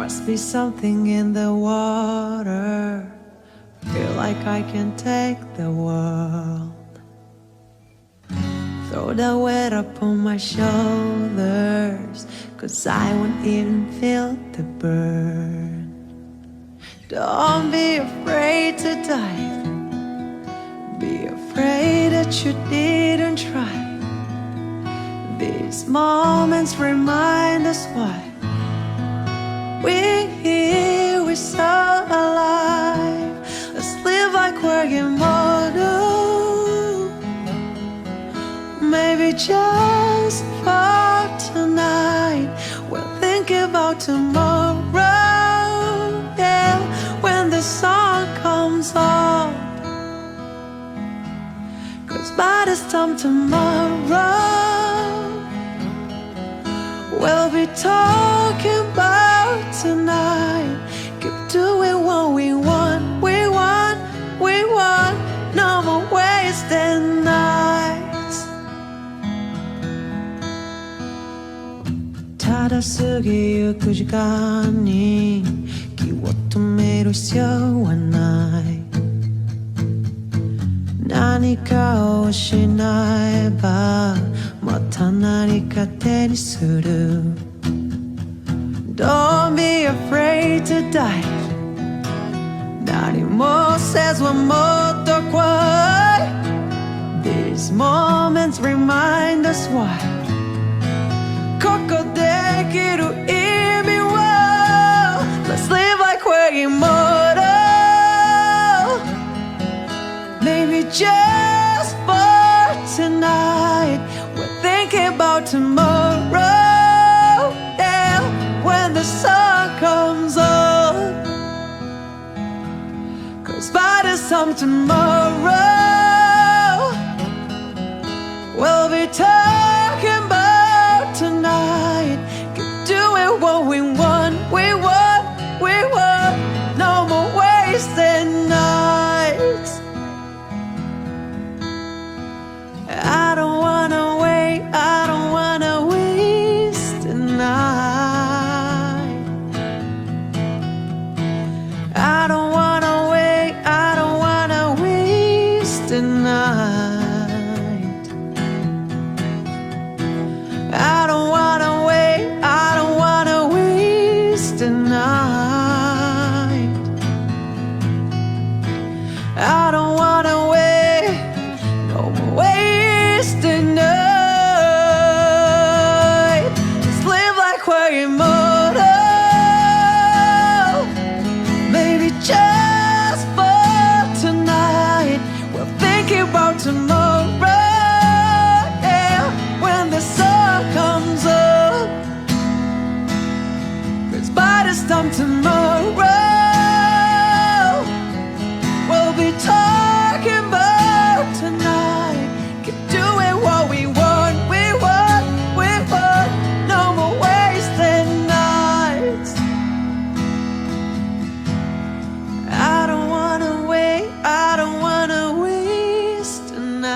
Must be something in the water. Feel like I can take the world. Throw the weight up on my shoulders, 'cause I won't even feel the burn. Don't be afraid to dive. Be afraid that you didn't try. These moments remind us why we're here, we're so alive. Let's live like we're immortal. Maybe just for tonight, we'll think about tomorrow. Yeah, when the sun comes up, 'cause by this time tomorrow, we'll be talking about tonight. Keep doing what we want, we want, we want. No more wasted nights. ただ過ぎゆく時間に気を止める必要はない。何かを失えばまた何か手にする。 Don't be afraid to dive. 何もせずはもっと怖い。 These moments remind us why ここできる意味を Let's live like we're immortal. Maybe just for tonight, we're thinking about tomorrow. Yeah, when the sun comes up, 'cause by this time tomorrow, we'll be talking about tonight. Keep doing what we want, we want, we want. No more wasted nights. I don't wanna wait, I don't wanna waste the night. I don't wanna wait, I don't wanna waste the night. I don't wanna wait, I don't wanna waste the night. I don't wanna wait, no more wasting night. Just live like we're immortal. Maybe just for tonight, we're thinking about tomorrow. Yeah, when the sun comes up, 'cause by this time tomorrow, we'll be talking about tonight. Keep doing what we want, we want, we want. No more wasted nights. I don't wanna wait, I don't wanna waste a night.